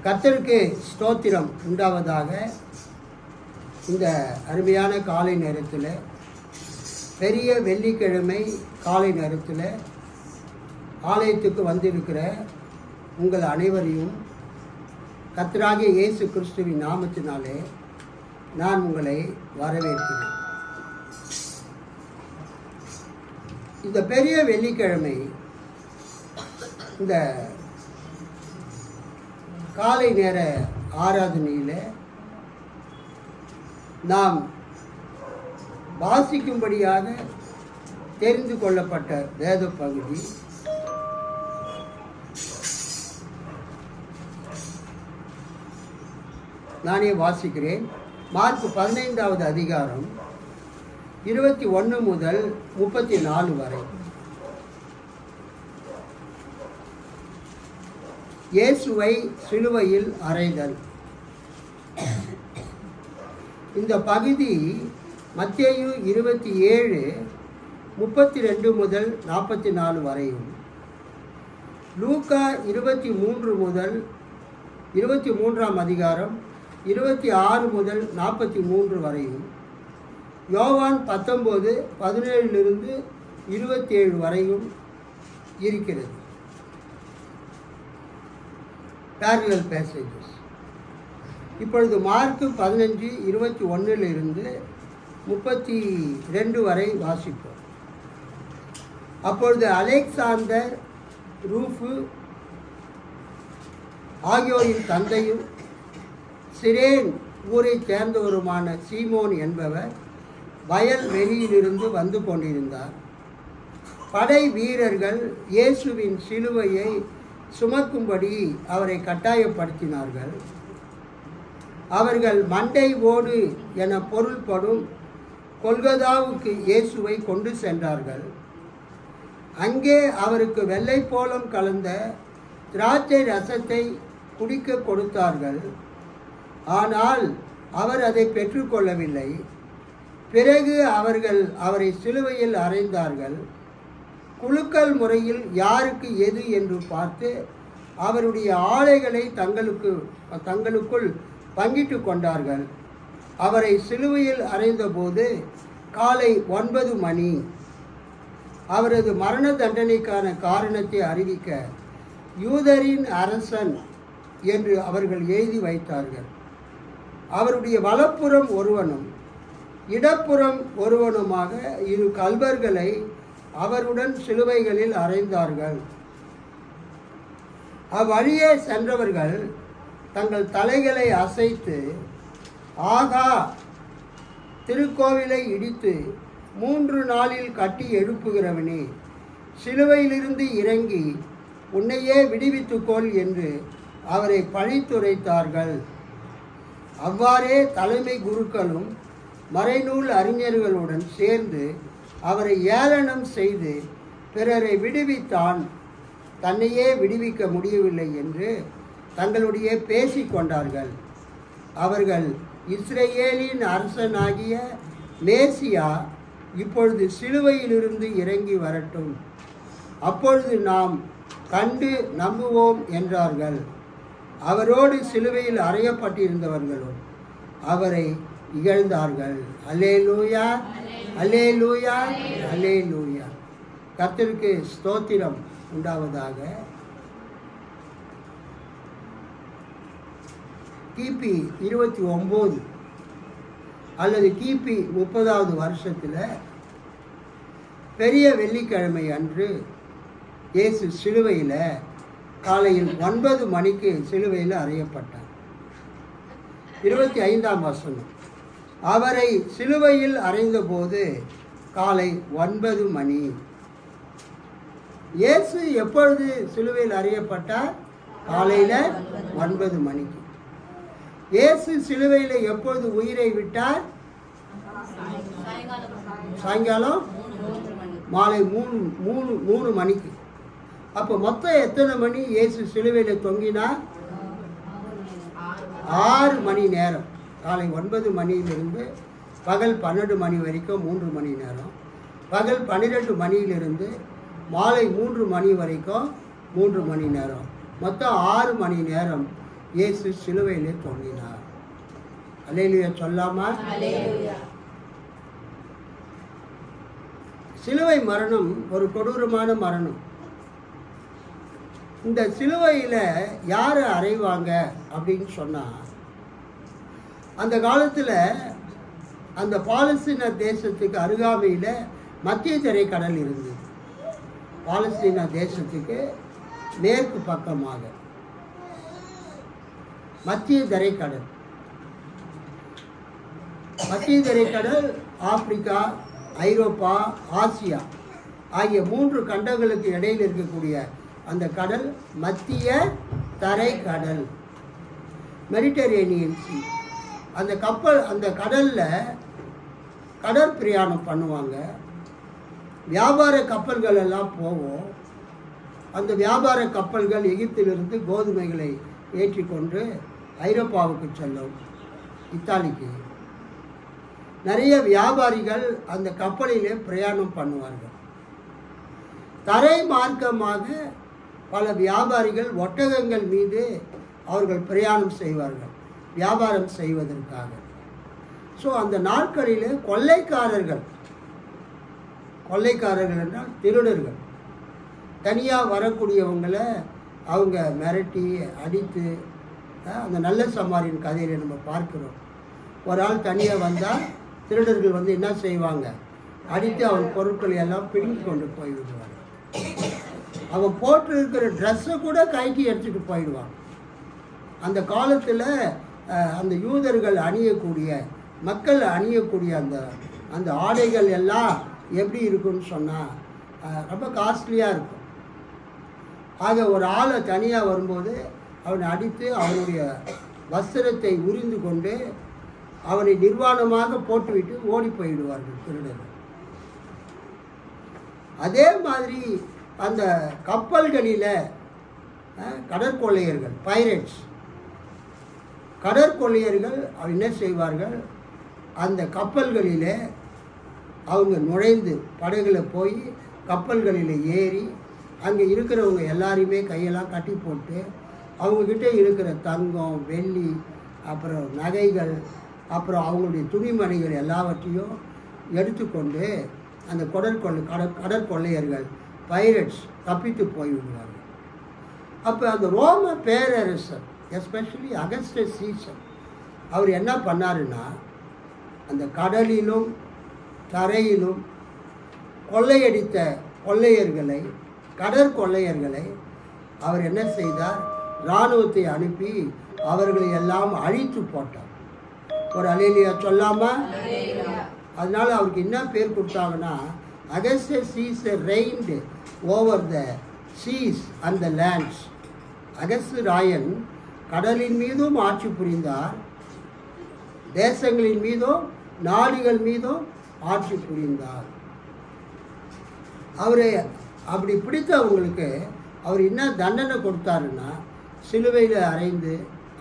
கர்த்தருக்கு ஸ்தோத்திரம் உண்டாவதாக. இந்த அருமையான காலை நேரத்தில், பெரிய வெள்ளிக்கிழமை காலை நேரத்தில் ஆலயத்துக்கு வந்திருக்கிற உங்கள் அனைவரையும் கர்த்தராகிய இயேசு கிறிஸ்துவின் நாமத்தினாலே நான் உங்களை வரவேற்கிறேன். இந்த பெரிய வெள்ளிக்கிழமை இந்த காலை நேர ஆராதனையில் நாம் வாசிக்கும்படியாக தெரிந்து கொள்ளப்பட்ட வேத பகுதி நானே வாசிக்கிறேன். மார்க் 15வது அதிகாரம் 21 முதல் 34 வரை. இயேசுவை சிலுவையில் அறைதல். இந்த பகுதி மத்தேயு 27:32 முதல் 44 வரையும், லூக்கா 23 முதல் 23ஆம் அதிகாரம் 26 முதல் 43 வரையும், யோவான் 19:17 27 வரையும் இருக்கிறது. parallel passages. இப்பொழுது மார்க் 15:21 32 வரை வாசிப்போம். அப்பொழுது அலெக்சாந்தர், ரூஃபு ஆகியோரின் தந்தையும் சிரேன் ஊரைச் சேர்ந்தவருமான சீமோன் என்பவர் வயல் வெளியிலிருந்து வந்து கொண்டிருந்தார். படை வீரர்கள் இயேசுவின் சிலுவையை சுமக்கும்படி அவரை கட்டாயப்படுத்தினார்கள். அவர்கள் மண்டை ஓடு என பொருள்படும் கொல்கதாவுக்கு இயேசுவை கொண்டு சென்றார்கள். அங்கே அவருக்கு வெள்ளை போலம் கலந்த திராட்சை ரசத்தை குடிக்க கொடுத்தார்கள். ஆனால் அவர் அதை பெற்றுக்கொள்ளவில்லை. பிறகு அவர்கள் அவரை சிலுவையில் அறைந்தார்கள். குலுக்கல் முறையில் யாருக்கு எது என்று பார்த்து அவருடைய ஆடைகளை தங்களுக்குள் பங்கிட்டு கொண்டார்கள். அவரை சிலுவையில் அறைந்தபோது காலை 9 மணி. அவரது மரண தண்டனைக்கான காரணத்தை அறிவிக்க யூதரின் அரசன் என்று அவர்கள் எழுதி வைத்தார்கள். அவருடைய வலப்புறம் ஒருவனும் இடப்புறம் ஒருவனுமாக 2 கல்வர்களை அவருடன் சிலுவைகளில் அறைந்தார்கள். அவ்வழியே சென்றவர்கள் தங்கள் தலைகளை அசைத்து, ஆகா, திருக்கோவிலை இடித்து 3 நாளில் கட்டி எழுப்புகிறவனே, சிலுவையிலிருந்து இறங்கி உன்னையே விடுவித்துக்கொள் என்று அவரை பழித்துரைத்தார்கள். அவ்வாறே தலைமை குருக்களும் மறைநூல் அறிஞர்களுடன் சேர்ந்து அவரை ஏளனம் செய்து பிறரை விடுவித்தான், தன்னையே விடுவிக்க முடியவில்லை என்று தங்களுடைய பேசிக்கொண்டார்கள். அவர்கள், இஸ்ரேலின் அரசனாகிய மேசியா இப்பொழுது சிலுவையிலிருந்து இறங்கி வரட்டும், அப்பொழுது நாம் கண்டு நம்புவோம் என்றார்கள். அவரோடு சிலுவையில் அறையப்பட்டிருந்தவர்களும் அவரை இகழ்ந்தார்கள். அல்லேலூயா, அல்லேலூயா, அல்லேலூயா. கர்த்தருக்கு ஸ்தோத்திரம் உண்டாவதாக. கிபி 29 அல்லது கிபி 30வது வருஷத்தில் பெரிய வெள்ளிக்கிழமை அன்று இயேசு சிலுவையில் காலையில் 9 மணிக்கு சிலுவையில் அறையப்பட்டார். 25ஆம் வசனம், அவரை சிலுவையில் அறைந்தபோது காலை 9 மணி. இயேசு எப்பொழுது சிலுவையில் அறையப்பட்டார்? காலையில் 9 மணிக்கு. இயேசு சிலுவையில் எப்பொழுது உயிரை விட்டார்? சாயங்காலம் மாலை 3 மணிக்கு. அப்போ மொத்தம் எத்தனை மணி இயேசு சிலுவையில் தொங்கினார்? 6 மணி நேரம். காலை 9 மணியிலிருந்து பகல் 12 மணி வரைக்கும் 3 மணி நேரம். பகல் 12 மணியிலிருந்து மாலை 3 மணி வரைக்கும் 3 மணி நேரம். மொத்தம் 6 மணி நேரம் இயேசு சிலுவையிலே தொங்கினார். அல்லேலூயா சொல்லாமா? சிலுவை மரணம் ஒரு கொடூரமான மரணம். இந்த சிலுவையில் யார் அறைவாங்க அப்படின்னு சொன்னால், அந்த காலத்தில் அந்த பாலஸ்தீன தேசத்துக்கு அருகாமையில் மத்திய தரைக்கடல் இருந்தது. பாலஸ்தீன தேசத்துக்கு மேற்கு பக்கமாக மத்திய தரைக்கடல். மத்திய தரைக்கடல் ஆப்பிரிக்கா, ஐரோப்பா, ஆசியா ஆகிய 3 கண்டங்களுக்கு இடையில் இருக்கக்கூடிய அந்த கடல் மத்திய தரைக்கடல், மெடிட்டரேனியன் சி. அந்த கடலில் கடற்பிரயாணம் பண்ணுவாங்க. வியாபார கப்பல்கள் எல்லாம் போகும். அந்த வியாபார கப்பல்கள் எகிப்திலிருந்து கோதுமைகளை ஏற்றிக்கொண்டு ஐரோப்பாவுக்கு செல்லும், இத்தாலிக்கு. நிறைய வியாபாரிகள் அந்த கப்பலிலே பிரயாணம் பண்ணுவார்கள். தரை மார்க்கமாக பல வியாபாரிகள் ஒட்டகங்கள் மீது அவர்கள் பிரயாணம் செய்வார்கள் வியாபாரம் செய்வதற்காக. ஸோ அந்த நாட்களிலே கொள்ளைக்காரர்கள் என்றால் திருடர்கள், தனியாக வரக்கூடியவங்களை அவங்க மிரட்டி அடித்து, அந்த நல்ல சமாரியின் கதையில் நம்ம பார்க்கிறோம். ஒரு ஆள் தனியாக வந்தால் திருடர்கள் வந்து என்ன செய்வாங்க, அடித்து அவன் பொருட்களை எல்லாம் பிடுங்கி கொண்டு போய்விடுவாங்க. அவன் போட்டு இருக்கிற ட்ரெஸ்ஸை கூட கைக்கு எடுத்துகிட்டு போயிடுவான். அந்த காலத்தில் அந்த யூதர்கள் அணியக்கூடிய, மக்கள் அணியக்கூடிய அந்த ஆடைகள் எல்லாம் எப்படி இருக்குன்னு சொன்னால் ரொம்ப காஸ்ட்லியாக இருக்கும். ஆக ஒரு ஆளை தனியாக வரும்போது அவனை அடித்து அவனுடைய வஸ்திரத்தை உரிந்து கொண்டு அவனை நிர்வாணமாக போட்டுவிட்டு ஓடி போயிடுவார்கள் திருடர்கள். அதே மாதிரி அந்த கப்பல்களில் கடற்கொள்ளையர்கள், பைரட்ஸ், கடற்கொள்ளையர்கள் என்ன செய்வார்கள், அந்த கப்பல்களில் அவங்க நுழைந்து படகுல போய் கப்பல்களில் ஏறி அங்கே இருக்கிறவங்க எல்லாரையுமே கையெல்லாம் கட்டி போட்டு அவங்கக்கிட்ட இருக்கிற தங்கம், வெள்ளி, அப்புறம் நகைகள், அப்புறம் அவங்களுடைய துணிமணிகள் எல்லாவற்றையும் எடுத்துக்கொண்டு அந்த கடற்கொள்ளையர்கள், பைரட்ஸ் தப்பித்து போய்விடுவார்கள். அப்போ அந்த ரோம பேரரசர், எஸ்பெஷலி அகஸ்டஸ் சீசர், அவர் என்ன பண்ணாருன்னா, அந்த கடலிலும் தரையிலும் கொள்ளையடித்த கொள்ளையர்களை, கடற்கொள்ளையர்களை அவர் என்ன செய்தார், இராணுவத்தை அனுப்பி அவர்களை எல்லாம் அழித்து போட்டார். ஒரு அல்லேலூயா சொல்லாமா? அதனால அவருக்கு என்ன பேர் கொடுத்தாங்கன்னா, Augustus Caesar reigned over the seas and the lands. அகஸ்து ராயன் கடலின் மீதும் ஆட்சி புரிந்தார், தேசங்களின் மீதும் நாடுகள் மீதும் ஆட்சி புரிந்தார். அவரை அப்படி பிடித்தவங்களுக்கு அவர் என்ன தண்டனை கொடுத்தாருன்னா, சிலுவையில் அறைந்து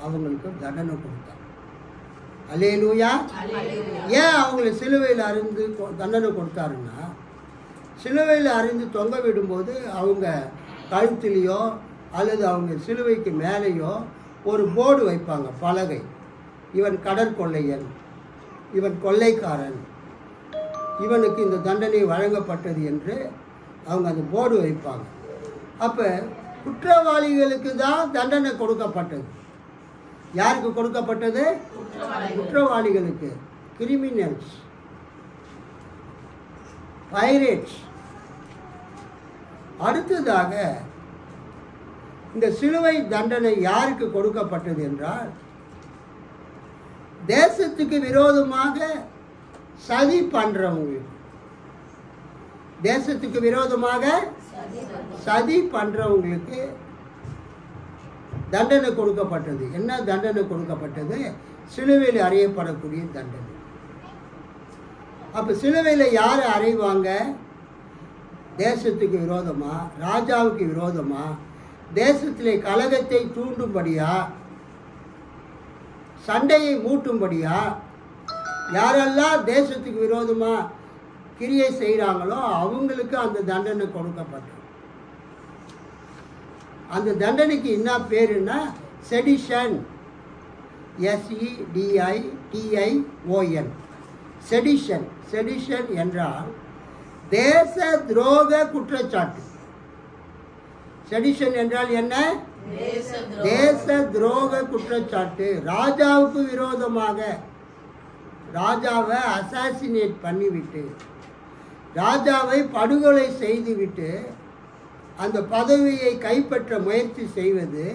அவங்களுக்கு தண்டனை கொடுத்தார். அல்லேலூயா. ஏன் அவங்களை சிலுவையில் அறைந்து தண்டனை கொடுத்தாருன்னா, சிலுவையில் அறைந்து தொங்க விடும்போது அவங்க கழுத்திலேயோ அல்லது அவங்க சிலுவைக்கு மேலேயோ ஒரு போர்டு வைப்பாங்க, பலகை. இவன் கடற்கொள்ளையன், இவன் கொள்ளைக்காரன், இவனுக்கு இந்த தண்டனை வழங்கப்பட்டது என்று அவங்க அந்த போர்டு வைப்பாங்க. அப்போ குற்றவாளிகளுக்கு தான் தண்டனை கொடுக்கப்பட்டது. யாருக்கு கொடுக்கப்பட்டது? குற்றவாளிகளுக்கு, கிரிமினல்ஸ், பைரேட்ஸ். அடுத்ததாக இந்த சிலுவை தண்டனை யாருக்கு கொடுக்கப்பட்டது என்றால், தேசத்துக்கு விரோதமாக சதி பண்றவங்களுக்கு, தேசத்துக்கு விரோதமாக சதி பண்றவங்களுக்கு தண்டனை கொடுக்கப்பட்டது. என்ன தண்டனை கொடுக்கப்பட்டது? சிலுவையில் அறையப்படக்கூடிய தண்டனை. அப்ப சிலுவையில் யார் அறைவாங்க? தேசத்துக்கு விரோதமா, ராஜாவுக்கு விரோதமா, தேசத்திலே கலகத்தை தூண்டும்படியா, சண்டையை மூட்டும்படியா, யாரெல்லாம் தேசத்துக்கு விரோதமா கிரியை செய்கிறாங்களோ அவங்களுக்கு அந்த தண்டனை கொடுக்கப்பட்டது. அந்த தண்டனைக்கு என்ன பேருன்னா செடிஷன், SEDITION, செடிஷன். செடிஷன் என்றால் தேச துரோக குற்றச்சாட்டு. செடிஷன் என்றால் என்ன? தேச துரோக குற்றச்சாட்டு. ராஜாவுக்கு விரோதமாக ராஜாவை அசாசினேட் பண்ணிவிட்டு, ராஜாவை படுகொலை செய்துவிட்டு அந்த பதவியை கைப்பற்ற முயற்சி செய்வது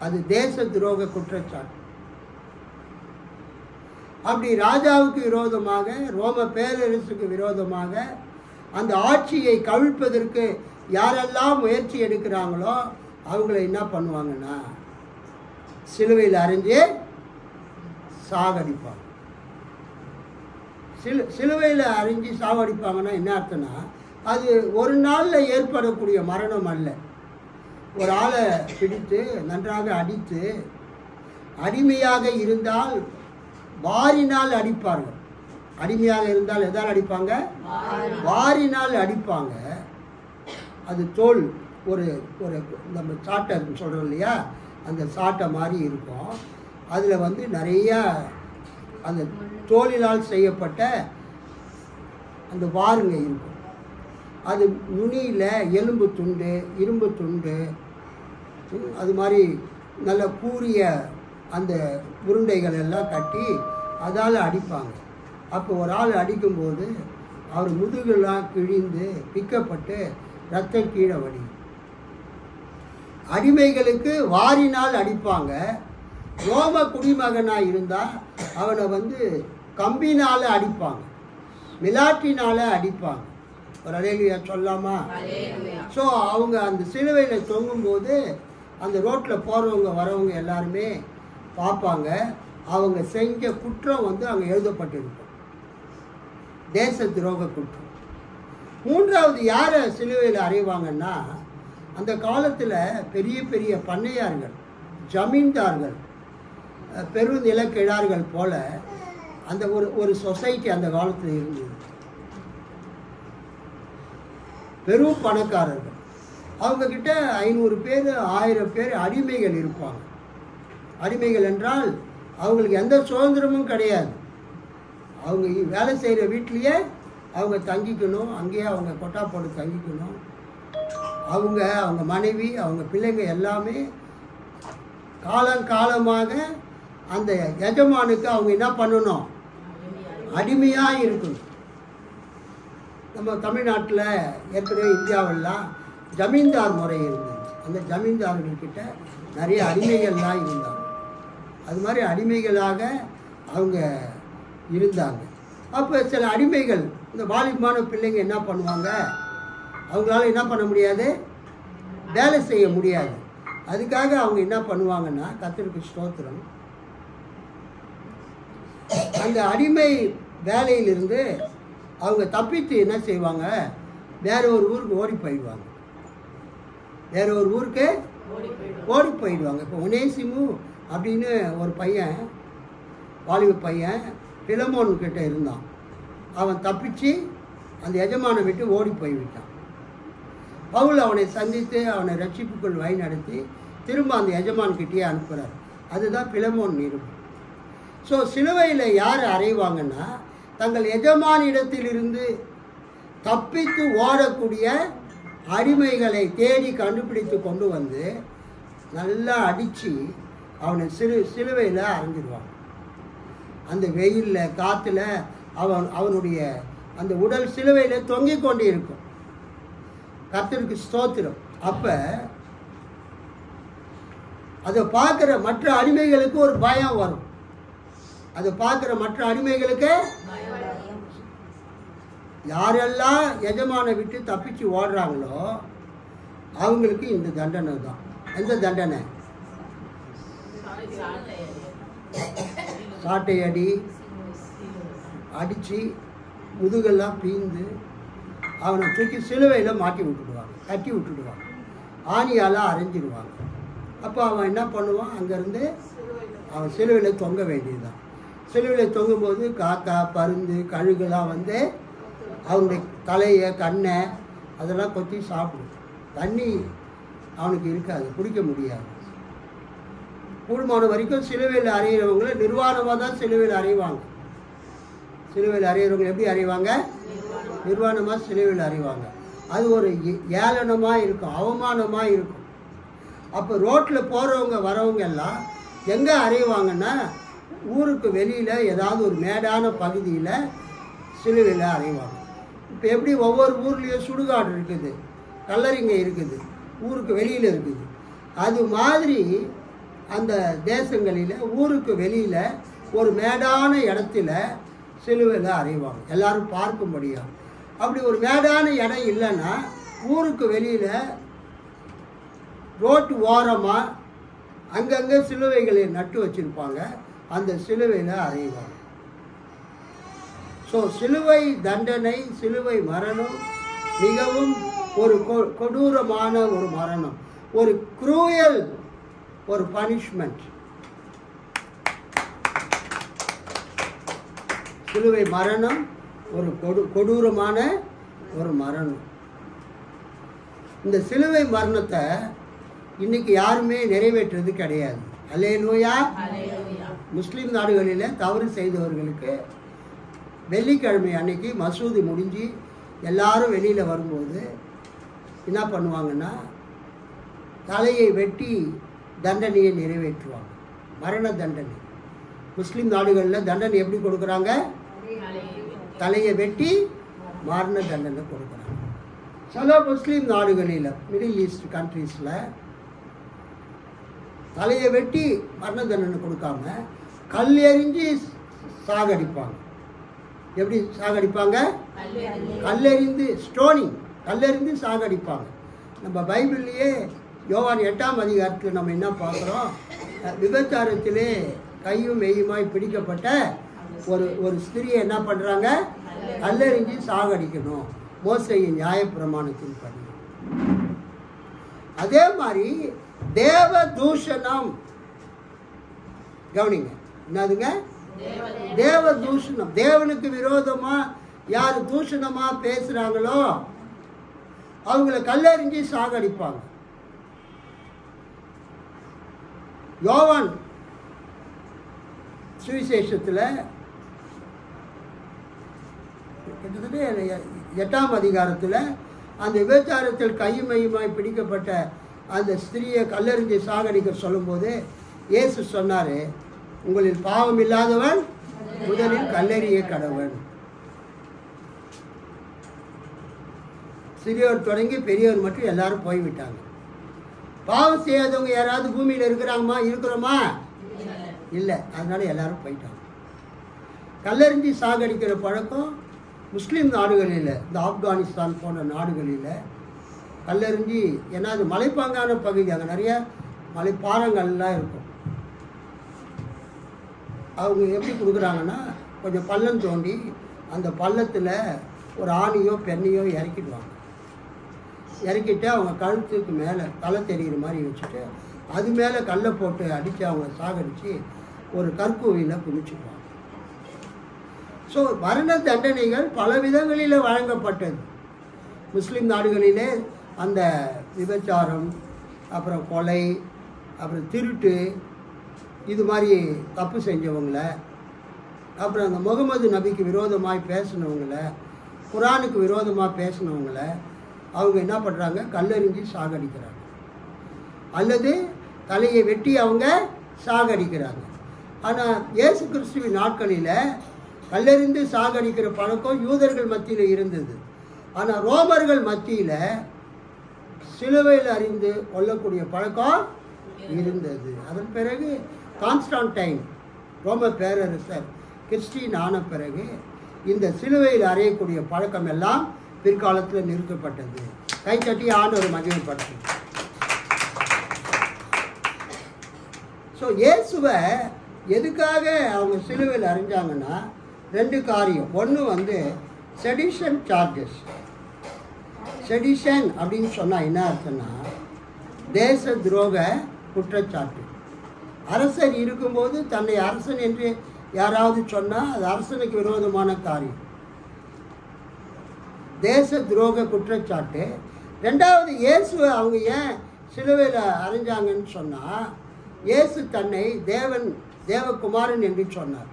அது தேச துரோக குற்றச்சாட்டு. அப்படி ராஜாவுக்கு விரோதமாக, ரோம பேரரசுக்கு விரோதமாக அந்த ஆட்சியை கவிழ்ப்பதற்கு யாரெல்லாம் முயற்சி எடுக்கிறாங்களோ அவங்கள என்ன பண்ணுவாங்கன்னா சிலுவையில் அறைஞ்சு சாகடிப்பாங்க. சிலுவையில் அறைஞ்சி சாவடிப்பாங்கன்னா என்ன அர்த்தம்னா, அது ஒரு நாளில் ஏற்படக்கூடிய மரணம் அல்ல. ஒரு ஆளை பிடித்து நன்றாக அடித்து, அடிமையாக இருந்தால் வாரினால் அடிப்பார்கள். அடிமையாக இருந்தால் எதால் அடிப்பாங்க? வாரினால் அடிப்பாங்க. அது தோல் ஒரு ஒரு நம்ம சாட்டை சொல்கிறோம் இல்லையா, அந்த சாட்டை மாதிரி இருக்கும். அதில் வந்து நிறையா அந்த தோலினால் செய்யப்பட்ட அந்த வாருங்க இருக்கும். அது நுனியில் எலும்பு துண்டு, இரும்பு துண்டு, அது மாதிரி நல்ல கூரிய அந்த உருண்டைகள் எல்லாம் கட்டி அதால் அடிப்பாங்க. அப்போ ஒரு ஆள் அடிக்கும்போது அவர் முதுகெல்லாம் கிழிந்து பிக்கப்பட்டு ரத்தம் கீழே வடியும். அடிமைகளுக்கு வாரினால் அடிப்பாங்க. ரோம குடிமகனாக இருந்தால் அவனை வந்து கம்பினால் அடிப்பாங்க, மிலாட்டினால் அடிப்பாங்க. ஒரு அலேலுயா சொல்லாமா? ஸோ அவங்க அந்த சிலுவையில் தொங்கும்போது அந்த ரோட்டில் போகிறவங்க வரவங்க எல்லாருமே பார்ப்பாங்க. அவங்க செஞ்ச குற்றம் வந்து அங்கே எழுதப்பட்டிருக்கும், தேச துரோக குற்றம். மூன்றாவது யாரை சிலுவையில் அறைவாங்கன்னா, அந்த காலத்தில் பெரிய பெரிய பண்ணையார்கள், ஜமீன்தார்கள், பெருநிலக்கிழார்கள் போல அந்த ஒரு சொசைட்டி அந்த காலத்தில் இருந்தது. பெரும் பணக்காரர்கள், அவங்கக்கிட்ட 500 பேர் 1000 பேர் அடிமைகள் இருப்பாங்க. அடிமைகள் என்றால் அவங்களுக்கு எந்த சுதந்திரமும் கிடையாது. அவங்க வேலை செய்கிற வீட்லேயே அவங்க தங்கிக்கணும், அங்கேயே அவங்க கொட்டா போட்டு தங்கிக்கணும். அவங்க மனைவி, அவங்க பிள்ளைங்க எல்லாமே காலங்காலமாக அந்த எஜமானுக்கு அவங்க என்ன பண்ணணும்? அடிமையாக இருக்கணும். நம்ம தமிழ்நாட்டில் ஏற்கனவே இந்தியாவெல்லாம் ஜமீன்தார் முறை இருந்தது. அந்த ஜமீன்தார்கள்கிட்ட நிறைய அடிமைகள்லாம் இருந்தாங்க. அது மாதிரி அடிமைகளாக அவங்க இருந்தாங்க. அப்போ சில அடிமைகள், இந்த வாலிபமான பிள்ளைங்க என்ன பண்ணுவாங்க? அவங்களால என்ன பண்ண முடியாது? வேலை செய்ய முடியாது. அதுக்காக அவங்க என்ன பண்ணுவாங்கன்னா, கர்த்தருக்கு ஸ்தோத்திரம், அந்த அடிமை வேலையிலிருந்து அவங்க தப்பித்து என்ன செய்வாங்க? வேற ஒரு ஊருக்கு ஓடி போயிடுவாங்க. வேற ஒரு ஊருக்கு ஓடி போயிடுவாங்க. இப்போ ஒனேசிமு அப்படின்னு ஒரு பையன், வாலிப பையன் பிலமோன் கிட்ட இருந்தான். அவன் தப்பிச்சு அந்த எஜமானை விட்டு ஓடி போய்விட்டான். பவுல் அவனை சந்தித்து அவனை ரட்சிப்புக்குள் வழி நடத்தி திரும்ப அந்த எஜமான்கிட்டயே அனுப்புகிறார். அதுதான் பிலமோன் நிருபம். ஸோ சிலுவையில் யார் அறைவாங்கன்னா, தங்கள் எஜமானிடத்திலிருந்து தப்பித்து ஓடக்கூடிய அடிமைகளை தேடி கண்டுபிடித்து கொண்டு வந்து நல்லா அடித்து அவனை சிலுவையில் அரைஞ்சிடுவாங்க. அந்த வெயிலில் காற்றுல அவனுடைய அந்த உடல் சிலுவையில் தொங்கிக் கொண்டு இருக்கும். கர்த்தருக்கு ஸ்தோத்திரம். அப்போ அதை பார்க்குற மற்ற அடிமைகளுக்கு ஒரு பயம் வரும். அதை பார்க்குற மற்ற அடிமைகளுக்கு யாரெல்லாம் எஜமானை விட்டு தப்பிச்சு ஓடுறாங்களோ அவங்களுக்கு இந்த தண்டனை தான். எந்த தண்டனை? சாட்டை அடி அடித்து முதுகெல்லாம் பீந்து அவனை தூக்கி சிலுவையில் மாட்டி விட்டுடுவாங்க, கட்டி விட்டுடுவாங்க, ஆணியால் அரைஞ்சிடுவாங்க. அப்போ அவன் என்ன பண்ணுவான்? அங்கேருந்து அவன் சிலுவையில் தொங்க வேண்டியதுதான். சிலுவையில் தொங்கும்போது காக்கா, பருந்து, கழுகுலாம் வந்து அவனுடைய தலையை, கண்ணை அதெல்லாம் கொத்தி சாப்பிடும். தண்ணி அவனுக்கு இருக்காது, குடிக்க முடியாது. கூடுமான வரைக்கும் சிலுவையில் அறையிறவங்கள நிர்வாணமாக தான் சிலுவையில் அறைவாங்க. சிலுவையில் அறையிறவங்க எப்படி அறைவாங்க? நிர்வாணமாக சிலுவையில் அறைவாங்க. அது ஒரு ஏளனமாக இருக்கும், அவமானமாக இருக்கும். அப்போ ரோட்டில் போகிறவங்க வரவங்க எல்லாம் எங்கே அறைவாங்கன்னா ஊருக்கு வெளியில் ஏதாவது ஒரு மேடான பகுதியில் சிலுவையில் அறைவாங்க. இப்போ எப்படி ஒவ்வொரு ஊர்லேயும் சுடுகாடு இருக்குது, கல்லறிங்க இருக்குது, ஊருக்கு வெளியில் இருக்குது. அது மாதிரி அந்த தேசங்களில் ஊருக்கு வெளியில் ஒரு மேடான இடத்துல சிலுவையில் அறைவாங்க, எல்லாரும் பார்க்கும்படியாக. அப்படி ஒரு மேடான இடம் இல்லைன்னா ஊருக்கு வெளியில் ரோட்டு ஓரமாக அங்கங்கே சிலுவைகளை நட்டு வச்சுருப்பாங்க, அந்த சிலுவையில் அறைவாங்க. ஸோ சிலுவை தண்டனை, சிலுவை மரணம் மிகவும் ஒரு கொடூரமான ஒரு மரணம், ஒரு க்ரூயல் ஒரு பனிஷ்மெண்ட். சிலுவை மரணம் ஒரு கொடூரமான ஒரு மரணம். இந்த சிலுவை மரணத்தை இன்னைக்கு யாருமே நிறைவேற்றுறது கிடையாது. அல்லேலூயா. முஸ்லீம் நாடுகளில் தவறு செய்தவர்களுக்கு வெள்ளிக்கிழமை அன்னைக்கு மசூதி முடிஞ்சு எல்லாரும் வெளியில் வரும்போது என்ன பண்ணுவாங்கன்னா தலையை வெட்டி தண்டனையை நிறைவேற்றுவாங்க, மரண தண்டனை. முஸ்லீம் நாடுகளில் தண்டனை எப்படி கொடுக்குறாங்க? தலையை வெட்டி மரண தண்டனை கொடுக்குறாங்க. சில முஸ்லீம் நாடுகளில், மிடில் ஈஸ்ட் கண்ட்ரீஸில் தலையை வெட்டி மரண தண்டனை கொடுக்காம கல் எறிஞ்சு சாகடிப்பாங்க. எப்படி சாகடிப்பாங்க? கல்லெறிந்து, ஸ்டோனிங், கல்லெறிந்து சாகடிப்பாங்க. நம்ம பைபிள்லேயே யோவான் 8ஆம் அதிகாரத்தில் நம்ம என்ன பார்க்குறோம்? விபச்சாரத்திலே கையும் மெய்யுமாய் பிடிக்கப்பட்ட ஒரு ஸ்திரியை என்ன பண்ணுறாங்க? கல்லெறிஞ்சு சாகடிக்கணும், மோசேயின் நியாயப்பிரமாணத்தின் படி. அதே மாதிரி தேவ தூஷணம், கவனிங்க, என்னதுங்க? தேவ தூஷணம். தேவனுக்கு விரோதமா யார் தூஷணமா பேசுறாங்களோ அவங்கள கல்லெறிஞ்சி சாகடிப்பாங்க. யோவான் சுவிசேஷத்தில் கிட்டத்தட்ட 8ஆம் அதிகாரத்தில் அந்த விபச்சாரத்தில் கையுமையுமாய் பிடிக்கப்பட்ட அந்த ஸ்திரியை கல்லெறிஞ்சி சாகடிக்க சொல்லும்போது இயேசு சொன்னார், உங்களில் பாவம் இல்லாதவன் முதலில் கல்லெறிய கடவன். சிறியோர் தொடங்கி பெரியவர் மட்டும் எல்லாரும் போய்விட்டாங்க. பாவம் செய்யாதவங்க யாராவது பூமியில் இருக்கிறோமா? இல்லை. அதனால எல்லாரும் போயிட்டாங்க. கல்லெறிஞ்சி சாகடிக்கிற பழக்கம் முஸ்லீம் நாடுகளில், இந்த ஆப்கானிஸ்தான் போன்ற நாடுகளில் கல்லெறிஞ்சி, ஏன்னா அது மலைப்பாங்கான பகுதி, அங்கே நிறைய மலைப்பாறங்கள்லாம் இருக்கும். அவங்க எப்படி கொடுக்குறாங்கன்னா கொஞ்சம் பள்ளம் தோண்டி அந்த பள்ளத்தில் ஒரு ஆணியோ பெண்ணையோ இறக்கிடுவாங்க. இறக்கிட்டு அவங்க கழுத்துக்கு மேலே தலை தெரிகிற மாதிரி வச்சுட்டு அது மேலே கல்லை போட்டு அடித்து அவங்க சாகடித்து ஒரு கற்கூவியில் குதிச்சுக்குவாங்க. ஸோ மரண தண்டனைகள் பல விதங்களில் வழங்கப்பட்டது. முஸ்லீம் நாடுகளிலே அந்த விபச்சாரம், அப்புறம் கொலை, அப்புறம் திருட்டு, இது மாதிரி தப்பு செஞ்சவங்கள, அப்புறம் அந்த முகமது நபிக்கு விரோதமாக பேசினவங்கள, குரானுக்கு விரோதமாக பேசினவங்கள அவங்க என்ன பண்ணுறாங்க? கல்லெறிஞ்சி சாகடிக்கிறாங்க, அல்லது தலையை வெட்டி அவங்க சாகடிக்கிறாங்க. ஆனால் இயேசு கிறிஸ்துவின் நாட்களில் கல்லெறிந்து சாகடிக்கிற பழக்கம் யூதர்கள் மத்தியில் இருந்தது. ஆனால் ரோமர்கள் மத்தியில் சிலுவையில் அறிந்து கொல்லக்கூடிய பழக்கம் இருந்தது. அதன் பிறகு கான்ஸ்டான்டைன் ரோம பேரரசர் கிறிஸ்டின் ஆன பிறகு இந்த சிலுவையில் அறையக்கூடிய பழக்கம் எல்லாம் பிற்காலத்தில் நிறுத்தப்பட்டது. கைத்தட்டி ஆண்டவர் மகிமைப்படுத்து. ஸோ இயேசுவை எதுக்காக அவங்க சிலுவையில் அறிஞ்சாங்கன்னா 2 காரியம். ஒன்று செடிஷன் சார்ஜஸ். செடிஷன் அப்படின்னு சொன்னால் என்ன அர்த்தம்னா தேச துரோக குற்றச்சாட்டு. அரசர் இருக்கும்போது தன்னை அரசன் என்று யாராவது சொன்னால் அது அரசனுக்கு விரோதமான காரியம், தேச துரோக குற்றச்சாட்டு. 2வது, இயேசுவை அவங்க ஏன் சிலுவையில் அறைஞ்சாங்கன்னு சொன்னால் இயேசு தன்னை தேவகுமாரன் என்று சொன்னார்.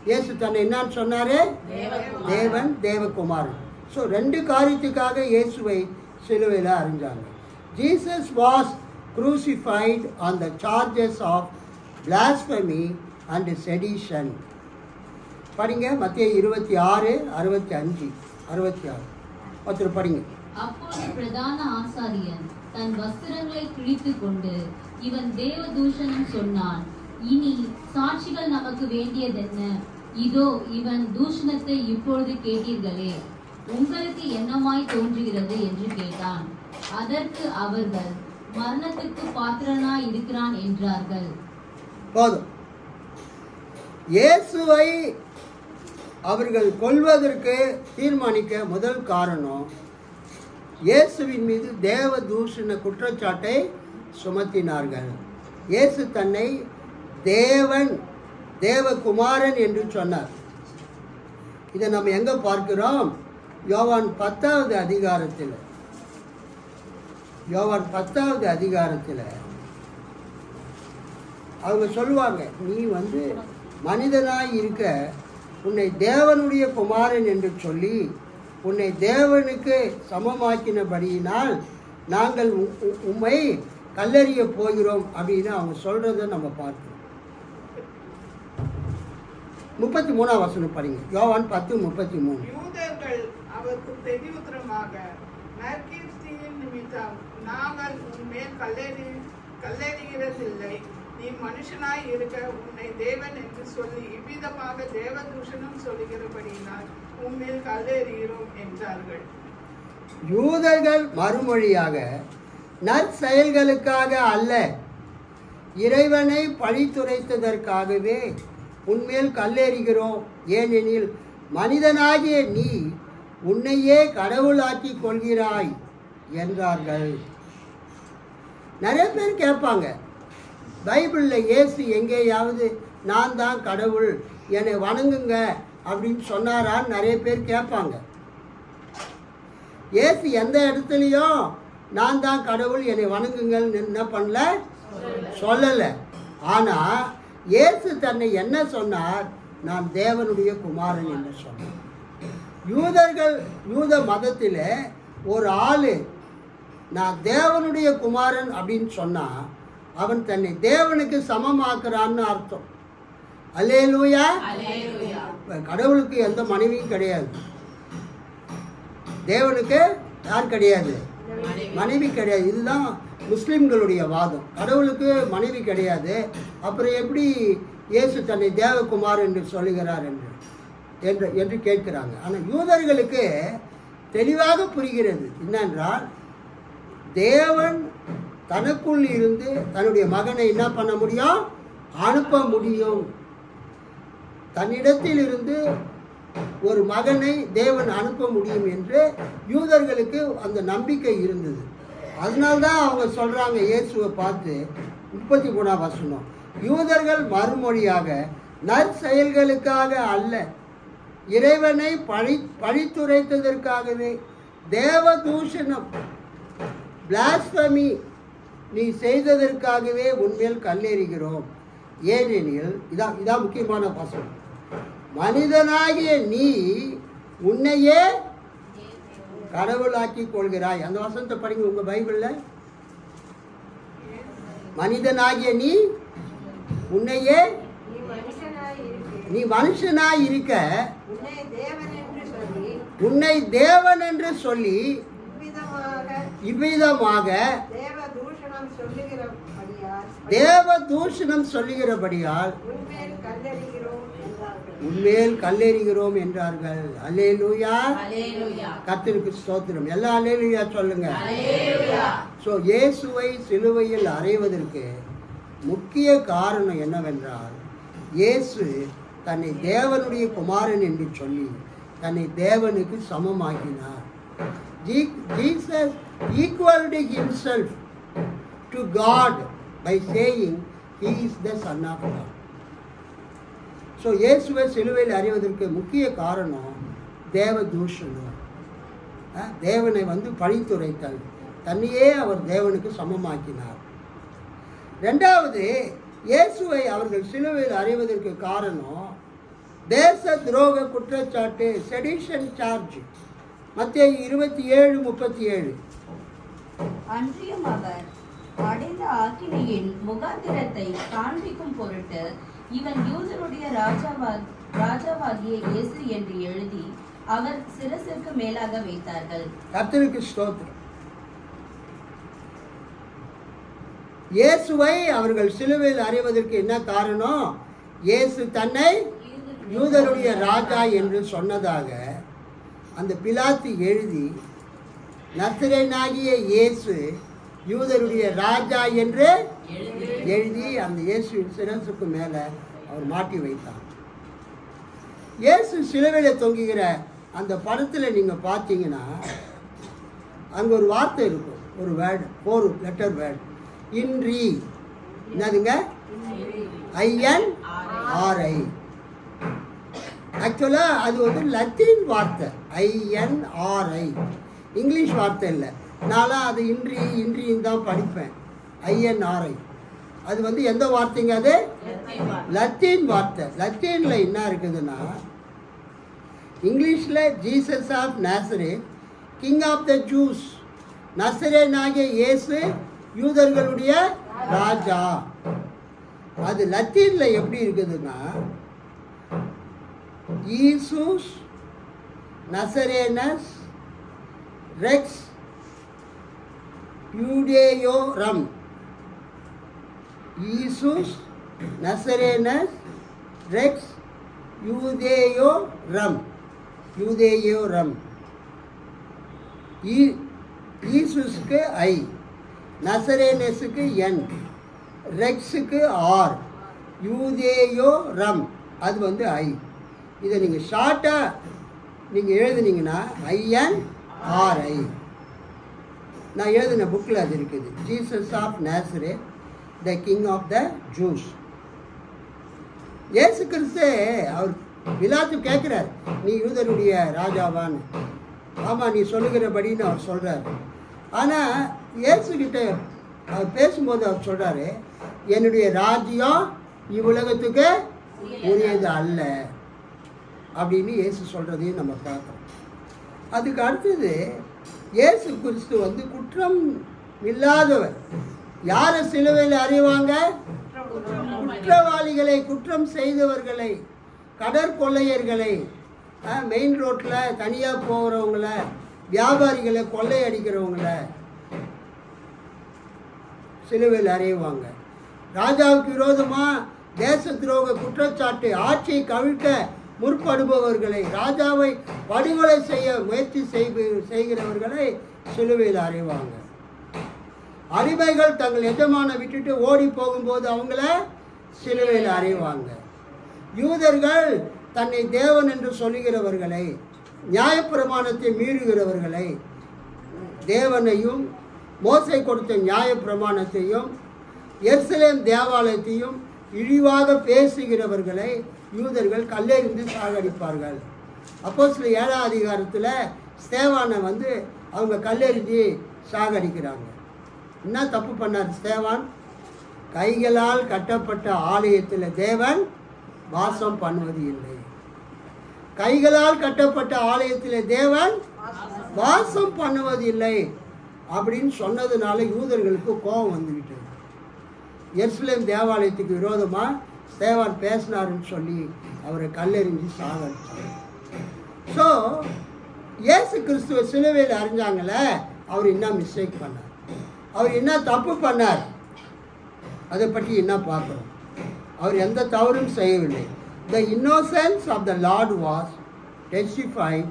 இயேசு தன்னை என்னன்னு சொன்னாரு? தேவன், தேவகுமாரன். ஸோ 2 காரியத்துக்காக இயேசுவை சிலுவையில் அறைஞ்சாங்க. Jesus was crucified on the charges of blasphemy and sedition. படிங்க மத்தேயு 26:65-66. ஒருத்தர் படிங்க. அப்பொழுது பிரதான ஆசாரியன் தன் வஸ்திரங்களை கிழித்துக் கொண்டு இவன் தேவதூஷணம் சொன்னான். இனி சாட்சிகள் நமக்கு வேண்டியதென்ன? இதோ இவன் தூஷணத்தை இப்பொழுது கேட்டீர்களே, உங்களுக்கு என்னமாய் தோன்றுகிறது என்று கேட்டான். அதற்கு அவர்கள், மரணத்துக்கு பாத்திரனாய் இருக்கிறான் என்றார்கள். போதும். இயேசுவை அவர்கள் கொல்வதற்கு தீர்மானிக்க முதல் காரணம், இயேசுவின் மீது தேவ தூஷண குற்றச்சாட்டை சுமத்தினார்கள். இயேசு தன்னை தேவன், தேவகுமாரன் என்று சொன்னார். இதை நம்ம எங்க பார்க்கிறோம்? யோவான் 10வது அதிகாரத்தில். யோவான் 10வது அதிகாரத்தில் அவங்க சொல்லுவாங்க, நீ மனிதனாய் இருக்க உன்னை தேவனுடைய குமாரன் என்று சொல்லி உன்னை தேவனுக்கு சமமாக்கினபடியினால் நாங்கள் உம்மை கல்லறிய போகிறோம் அப்படின்னு அவங்க சொல்றதை நம்ம பார்க்கிறோம். 33 வசனம் படிங்க. யோவான் 10:33. யூதர்கள் அவருக்கு பிரதியுத்தரமாக, நற்கீர்த்தியின் நிமித்தம் நாங்கள் உன்மேல் கல்லெறிகிறதில்லை. நீ மனுஷனாய் இருக்க உன்னை தேவன் என்று சொல்லி இவ்விதமாக தேவதூஷணம் சொல்லுகிறபடியினால் உன்மேல் கல்லெறிகிறோம் என்றார்கள். யூதர்கள் மறுமொழியாக, நற்செயல்களுக்காக அல்ல, இறைவனை பழித்துரைத்ததற்காகவே உன்மேல் கல்லெறிகிறோம். ஏனெனில் மனிதனாகிய நீ உன்னையே கடவுளாக்கி கொள்கிறாய் என்றார்கள். நிறைய பேர் கேட்பாங்க, பைபிளில் இயேசு எங்கேயாவது நான் தான் கடவுள், என்னை வணங்குங்க அப்படின்னு சொன்னாரான்னு நிறைய பேர் கேட்பாங்க. இயேசு எந்த இடத்துலையும் நான் தான் கடவுள், என்னை வணங்குங்கள்னு என்ன பண்ணல, சொல்லலை. ஆனால் இயேசு தன்னை என்ன சொன்னார்? நான் தேவனுடைய குமாரன் என்று சொன்னார். யூத மதத்தில் ஒரு ஆள் நான் தேவனுடைய குமாரன் அப்படின்னு சொன்னால் அவன் தன்னை தேவனுக்கு சமமாக்குறான்னு அர்த்தம். அல்லேலூயா. கடவுளுக்கு எந்த மனைவியும் கிடையாது, தேவனுக்கு யார் கிடையாது, மனைவி கிடையாது. இதுதான் முஸ்லிம்களுடைய வாதம். கடவுளுக்கு மனைவி கிடையாது, அப்புறம் எப்படி இயேசு தன்னை தேவகுமார் என்று சொல்லுகிறார் என்று கேட்கிறாங்க. ஆனால் யூதர்களுக்கு தெளிவாக புரிகிறது என்னென்றால், தேவன் தனக்குள் இருந்து தன்னுடைய மகனை என்ன பண்ண முடியும்? அனுப்ப முடியும். தன்னிடத்தில் இருந்து ஒரு மகனை தேவன் அனுப்ப முடியும் என்று யூதர்களுக்கு அந்த நம்பிக்கை இருந்தது. அதனால்தான் அவங்க சொல்றாங்க இயேசுவை பார்த்து, 33 வசனம், யூதர்கள் மறுமொழியாக, நற்செயல்களுக்காக அல்ல, இறைவனை பழித்துரைத்ததற்காகவே தேவ தூஷணம், பிளாஸ்பமி நீ செய்ததற்காகவே உன்மேல் கல்லெறிகிறோம். ஏனெனில் இதான் முக்கியமான வசனம், மனிதனாகிய நீ உன்னையே கடவுளாக்கி கொள்கிறாய். அந்த வசனத்தை படிங்க உங்க பைபிளில். மனிதனாகிய நீ உன்னையே, நீ மனுஷனாய் இருக்க உன்னை தேவன் என்று சொல்லி இவ்விதமாக தேவ தூஷணம் சொல்லுகிறபடியால் உன்மேல் கல்லெறிகிறோம் என்றார்கள். அல்லேலூயா. கர்த்தருக்கு ஸ்தோத்திரம். எல்லா அல்லேலூயா சொல்லுங்க. சோ இயேசுவை சிலுவையில் அறைவதற்கு முக்கிய காரணம் என்னவென்றால், இயேசு தன்னை தேவனுடைய குமாரன் என்று சொல்லி தன்னை தேவனுக்கு சமமாக்கினார். Jesus equaled himself to God by saying he is the son of God. So இயேசுவை சிலுவையில் அறிவதற்கு முக்கிய காரணம் தேவ தூஷணம், தேவனை பழித்துரைத்தல், தன்னையே அவர் தேவனுக்கு சமமாக்கினார். ரெண்டாவது, இயேசுவை அவர்கள் சிலுவையில் அறைவதற்கு காரணம் தேச துரோக குற்றச்சாட்டு, செடிஷன் சார்ஜ். மத்தேயு 27:37. அன்றியும் அவர் அடைந்த ஆக்கினையின் முகாந்திரத்தை காண்பிக்கும் பொருட்டு இவன் யூதருடைய ராஜாவாகிய இயேசு என்று எழுதி அவர் சிரசிற்கு மேலாக வைத்தார்கள். கர்த்தருக்கு ஸ்தோத்திரம். இயேசுவை அவர்கள் சிலுவையில் அறைவதற்கு என்ன காரணம்? இயேசு தன்னை யூதருடைய ராஜா என்று சொன்னதாக அந்த பிலாத்து எழுதி, நசரேயனாகிய இயேசு யூதருடைய ராஜா என்று எழுதி அந்த இயேசுவின் சிரசுக்கு மேலே அவர் மாட்டி வைத்தார். இயேசு சிலுவையில் தொங்குகிற அந்த படத்தில் நீங்கள் பார்த்தீங்கன்னா அங்கே ஒரு வார்த்தை இருக்கும், ஒரு வேர்டு, 4 லெட்டர் வேர்டு, இன்றி. என்னதுங்க? INRI. ஆக்சுவலாக அது வந்து லத்தீன் வார்த்தை, INRI, இங்கிலீஷ் வார்த்தை இல்லை. நான்லாம் அது இன்றின்னு தான் படிப்பேன். INRI அது வந்து எந்த வார்த்தைங்க? அது லத்தீன் வார்த்தை. லத்தீனில் என்ன இருக்குதுன்னா, இங்கிலீஷில் Jesus of Nazareth, king of the Jews, நசரேயனாகிய இயேசு யூதர்களுடைய ராஜா. அது லத்தீனில் எப்படி இருக்குதுன்னா, ஈசூஸ் நசரேனஸ் ரெக்ஸ் யூடேயோரம். ஈசூஸ் நசரேனஸ் ரெக்ஸ் யூதேயோரம். யூதேயோரம். ஈசூஸ்க்கு I, நசரேனஸுக்கு N, ரெக்ஸுக்கு R, யூதேயோரம் அது வந்து I. இதை நீங்கள் ஷார்ட்டாக நீங்கள் எழுதுனீங்கன்னா INRI. நான் எழுதின புக்கில் அது இருக்குது, Jesus of Nazareth, the king of the Jews. இயேசு கிறிஸ்து அவர் பிலாத்து கேட்குறார், நீ யூதருடைய ராஜாவான்னு. ஆமாம், நீ சொல்லுகிறபடின்னு அவர் சொல்கிறார். ஆனால் இயேசுகிட்ட அவர் பேசும்போது அவர் சொல்கிறாரு, என்னுடைய ராஜ்யம் இவ்வுலகத்துக்கு உரியது அல்ல அப்படின்னு இயேசு சொல்கிறதையும் நம்ம பார்க்குறோம். அதுக்கு அடுத்தது, இயேசு கிறிஸ்து வந்து குற்றம் இல்லாதவர். யாரை சிலுவையில் அறிவாங்க? குற்றவாளிகளை, குற்றம் செய்தவர்களை, கடற்கொள்ளையர்களை, மெயின் ரோட்டில் தனியாக போகிறவங்கள, வியாபாரிகளை, கொள்ளையடிக்கிறவங்கள சிலுவையில் அறைவாங்க. ராஜாவுக்கு விரோதமாக தேச துரோக குற்றச்சாட்டு, ஆட்சியை கவிழ்க்க முற்படுபவர்களை, ராஜாவை படுகொலை செய்ய முயற்சி செய்கிறவர்களை சிலுவையில் அறைவாங்க. அடிமைகள் தங்கள் எஜமானை விட்டுட்டு ஓடி போகும்போது அவங்கள சிலுவையில் அறைவாங்க. யூதர்கள் தன்னை தேவன் என்று சொல்லுகிறவர்களை, நியாயப்பிரமாணத்தை மீறுகிறவர்களை, தேவனையும் மோசே கொடுத்த நியாயப்பிரமாணத்தையும் எருசலேம் தேவாலயத்தையும் இழிவாக பேசுகிறவர்களை யூதர்கள் கல்லெறிந்து சாகடிப்பார்கள். அப்போஸ்தலர் 7ஆம் அதிகாரத்தில் ஸ்தேவானை வந்து அவங்க கல்லெறிஞ்சு சாகடிக்கிறாங்க. என்ன தப்பு பண்ணார் ஸ்தேவான்? கைகளால் கட்டப்பட்ட ஆலயத்தில் தேவன் வாசம் பண்ணுவது இல்லை. கைகளால் கட்டப்பட்ட ஆலயத்தில் தேவன் வாசம் பண்ணுவது இல்லை அப்படின்னு சொன்னதுனால யூதர்களுக்கு கோபம் வந்துவிட்டது. எருசலேம் தேவாலயத்துக்கு விரோதமாக ஸ்தேவான் பேசினாருன்னு சொல்லி அவரை கல்லெறிஞ்சு சாகடிச்சாங்க. ஸோ இயேசு கிறிஸ்துவ சிலுவையில் அறிஞ்சாங்களே, அவர் என்ன மிஸ்டேக் பண்ணார், அவர் என்ன தப்பு பண்ணார், அதை பற்றி என்ன பார்க்குறோம். அவர் எந்த தவறும் செய்யவில்லை. The innocence of the Lord was testified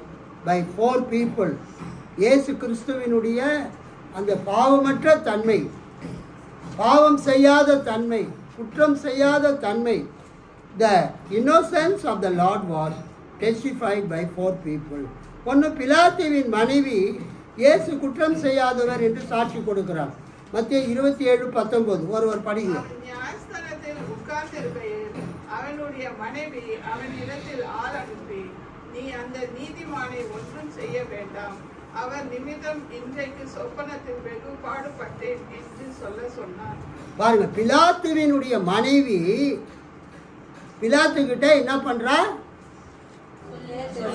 by 4 people. இயேசு கிறிஸ்துவினுடைய அந்த பாவமற்ற தன்மை, பாவம் செய்யாத தன்மை, குற்றம் செய்யாத தன்மை, the innocence of the Lord was testified by 4 people. ஒன்று, பிலாத்துவின் மனைவி இயேசு குற்றம் செய்யாதவர் என்று சாட்சி கொடுக்கிறார். மத்தேயு 27:19 ஒருவர் படிங்க. நியாயஸ்தானத்தில் உட்கார்ந்திருக்கையில் அவனுடைய மனைவி அவன் இடத்தில் ஆள் அனுப்பி, நீ அந்த நீதிமானை ஒன்றும் செய்ய வேண்டாம், அவர் நிமித்தம் இன்றைக்கு சொப்பனத்தில் வெகு பாடுபட்டேன் என்று சொல்ல சொன்னார். பாருங்க, பிலாத்துவினுடைய மனைவி பிலாத்துக்கிட்ட என்ன பண்றா?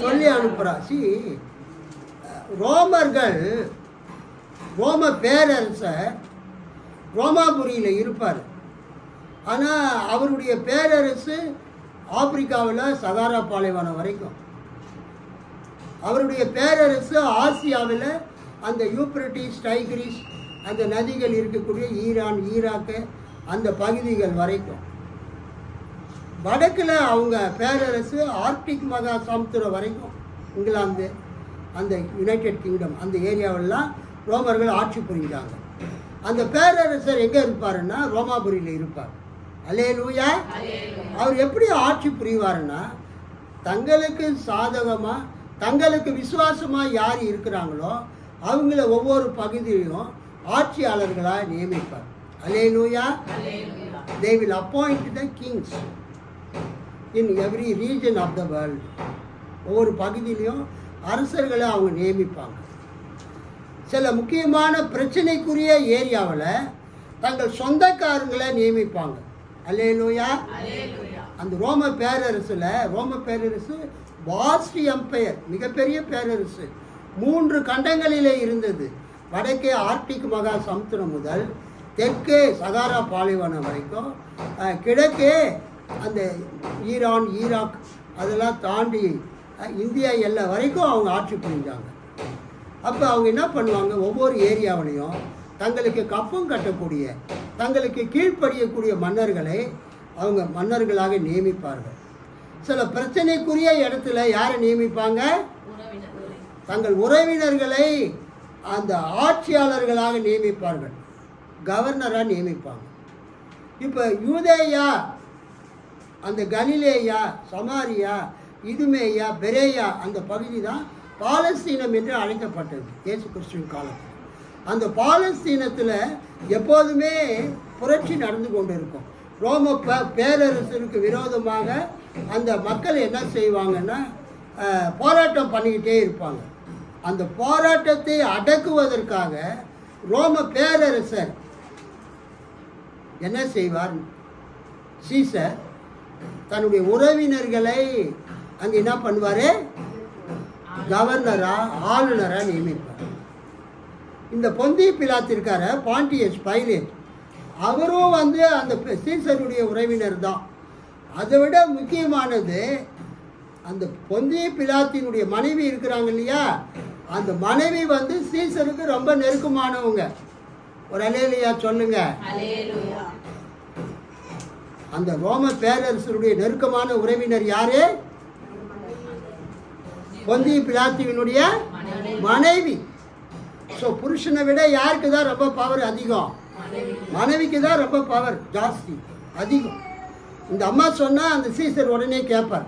சொல்லி அனுப்புறா. ரோமர்கள், ரோம பேரரசர் ரோமாபுரியில் இருப்பார். ஆனால் அவருடைய பேரரசு ஆப்பிரிக்காவில் சகாரா பாலைவனம் வரைக்கும். அவருடைய பேரரசு ஆசியாவில் அந்த யூப்ரட்டிஸ், டைக்ரிஸ் அந்த நதிகள் இருக்கக்கூடிய ஈரான், ஈராக்கு அந்த பகுதிகள் வரைக்கும். வடக்கில் அவங்க பேரரசு ஆர்க்டிக் மகா சமுத்திரம் வரைக்கும், இங்கிலாந்து, அந்த யுனைடெட் கிங்டம் அந்த ஏரியாவெல்லாம் ரோமர்கள் ஆட்சி புரிஞ்சாங்க. அந்த பேரரசர் எங்கே இருப்பாருன்னா ரோமாபுரியில் இருப்பார். அல்லேலூயா. அவர் எப்படி ஆட்சி புரிவாருன்னா, தங்களுக்கு சாதகமாக, தங்களுக்கு விசுவாசமாக யார் இருக்கிறாங்களோ அவங்கள ஒவ்வொரு பகுதியிலும் ஆட்சியாளர்களாக நியமிப்பார். அல்லேலூயா. They will appoint the kings in every region of the world. ஒவ்வொரு பகுதியிலையும் அரசர்களை அவங்க நியமிப்பாங்க. சில முக்கியமான பிரச்சனைக்குரிய ஏரியாவில் தங்கள் சொந்தக்காரங்களை நியமிப்பாங்க. அல்லேலூயா. அந்த ரோம பேரரசு வாஸ்ட் எம்பையர், மிகப்பெரிய பேரரசு. 3 கண்டங்களிலே இருந்தது. வடக்கே ஆர்க்டிக் மகா சமுத்திரம் முதல் தெற்கே சகாரா பாலைவனம் வரைக்கும், கிழக்கே அந்த ஈரான், ஈராக் அதெல்லாம் தாண்டி இந்தியா எல்லை வரைக்கும் அவங்க ஆட்சி புரிஞ்சாங்க. அப்போ அவங்க என்ன பண்ணுவாங்க, ஒவ்வொரு ஏரியாவிலையும் தங்களுக்கு கப்பம் கட்டக்கூடிய, தங்களுக்கு கீழ்ப்படியக்கூடிய மன்னர்களை அவங்க மன்னர்களாக நியமிப்பார்கள். சில பிரச்சனைக்குரிய இடத்துல யாரை நியமிப்பாங்க? தங்கள் உறவினர்களை அந்த ஆட்சியாளர்களாக நியமிப்பார்கள், கவர்னராக நியமிப்பாங்க. இப்போ யூதேயா, அந்த கலிலேயா, சமாரியா, இதுமேயா, பெரேயா அந்த பகுதி தான் பாலஸ்தீனம் என்று அழைக்கப்பட்டது இயேசு கிறிஸ்துவின் காலத்தில். அந்த பாலஸ்தீனத்தில் எப்போதுமே புரட்சி நடந்து கொண்டு இருக்கும். ரோம பேரரசருக்கு விரோதமாக அந்த மக்கள் என்ன செய்வாங்கன்னா போராட்டம் பண்ணிக்கிட்டே இருப்பாங்க. அந்த போராட்டத்தை அடக்குவதற்காக ரோம பேரரசர் என்ன செய்வார்? சீசர் தன்னுடைய உறவினர்களை அங்கே என்ன பண்ணுவார்? கவர்னராக, ஆளுநராக நியமிப்பார். இந்த பொந்தி பிலாத்து இருக்கார, பாண்டியஸ் பைலேட், அவரும் அந்த சீசருடைய உறவினர் தான். அதை விட முக்கியமானது, அந்த பொந்தி பிலாத்தினுடைய மனைவி இருக்கிறாங்க இல்லையா, அந்த மனைவி சீசருக்கு ரொம்ப நெருக்கமானவங்க. ஒரு அல்லேலூயா சொல்லுங்க. அந்த ரோம பேரரசருடைய நெருக்கமான உறவினர் யாரு? பொந்தி பிலாத்துவினுடைய மனைவி. ஸோ புருஷனை விட யாருக்கு தான் ரொம்ப பவர் அதிகம்? மனைவிக்கு தான் ரொம்ப பவர் ஜாஸ்தி, அதிகம். இந்த அம்மா சொன்னால் அந்த சீசர் உடனே கேட்பார்.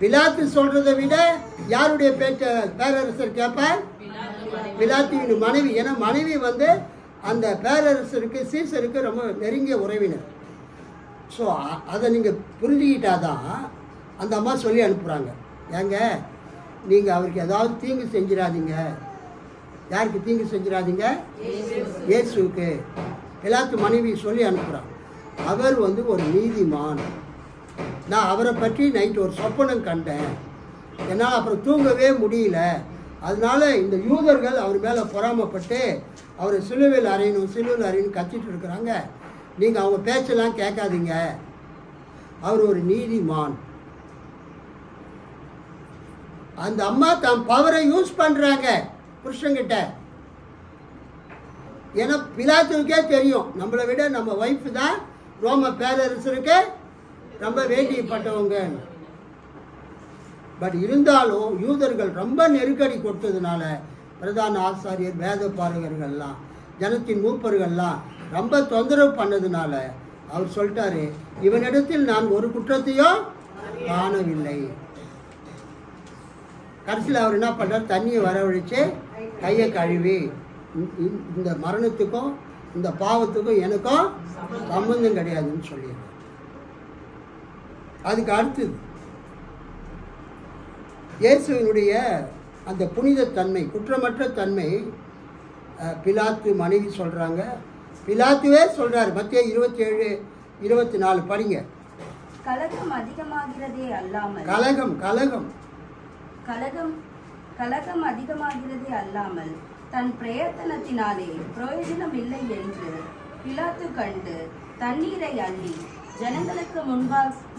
பிலாத்து சொல்கிறத விட யாருடைய பேரரசர் கேட்பார்? பிலாத்துவின் மனைவி. ஏன்னா மனைவி அந்த பேரரசருக்கு, சீசருக்கு ரொம்ப நெருங்கிய உறவினர். ஸோ அதை நீங்கள் புரிஞ்சுக்கிட்டாதான் அந்த அம்மா சொல்லி அனுப்புகிறாங்க, ஏங்க நீங்கள் அவருக்கு ஏதாவது தீங்கு செஞ்சிடாதீங்க. யாருக்கு தீங்கு செஞ்சிடாதீங்க? இயேசுவுக்கு. பிலாத்து மனைவி சொல்லி அனுப்புகிறான். அவர் ஒரு நீதிமான். நான் அவரை பற்றி நைட்டு ஒரு சொப்பனம் கண்டேன், என்னால் அப்புறம் தூங்கவே முடியல. அதனால இந்த யூதர்கள் அவர் மேலே பொறாமப்பட்டு அவரை சிலுவையில் அறையணும் கத்திட்டு இருக்கிறாங்க. நீங்கள் அவங்க பேச்செல்லாம் கேட்காதீங்க. அவர் ஒரு நீதிமான். அந்த அம்மா தன் பவரை யூஸ் பண்ணுறாங்க புருஷங்கிட்ட. ஏன்னா பிலாத்துக்கே தெரியும், நம்மளை விட நம்ம ஒய்ஃப் தான் ரோம பேரரசருக்கு ரொம்ப வேண்டியப்பட்டவங்க. பட் இருந்தாலும் யூதர்கள் ரொம்ப நெருக்கடி கொடுத்ததுனால பிரதான ஆசாரியர், வேத பாரகர்கள்லாம், ஜனத்தின் மூப்பர்கள்லாம் ரொம்ப தொந்தரவு பண்ணதுனால அவர் சொல்லிட்டாரு, இவனிடத்தில் நான் ஒரு குற்றத்தையும் காணவில்லை. கடைசியில் அவர் என்ன பண்ணுறார்? தண்ணியை வரவழைச்சு கையை கழுவி, இந்த மரணத்துக்கும் இந்த பாவத்துக்கும் எனக்கும் சம்பந்தம் கிடையாதுன்னு சொல்லிடுறார். அதுக்கு அடுத்தது இயேசுவினுடைய அந்த புனித தன்மை, குற்றமற்ற தன்மை பிலாத்து மனைவி சொல்கிறாங்க, பிலாத்துவே சொல்றாரு. மத்தேயு 27:24 படிங்க. கலகம் அதிகமாகிறதே அல்லாமல் கலகம் கலகம் கலகம் கலகம் அதிகமாகிறதே அல்லாமல் தன் பிரயத்தனத்தினாலே பிரயோஜனம் இல்லை என்று பிலாத்து கண்டு தண்ணீரை அள்ளி ஜனங்களுக்கு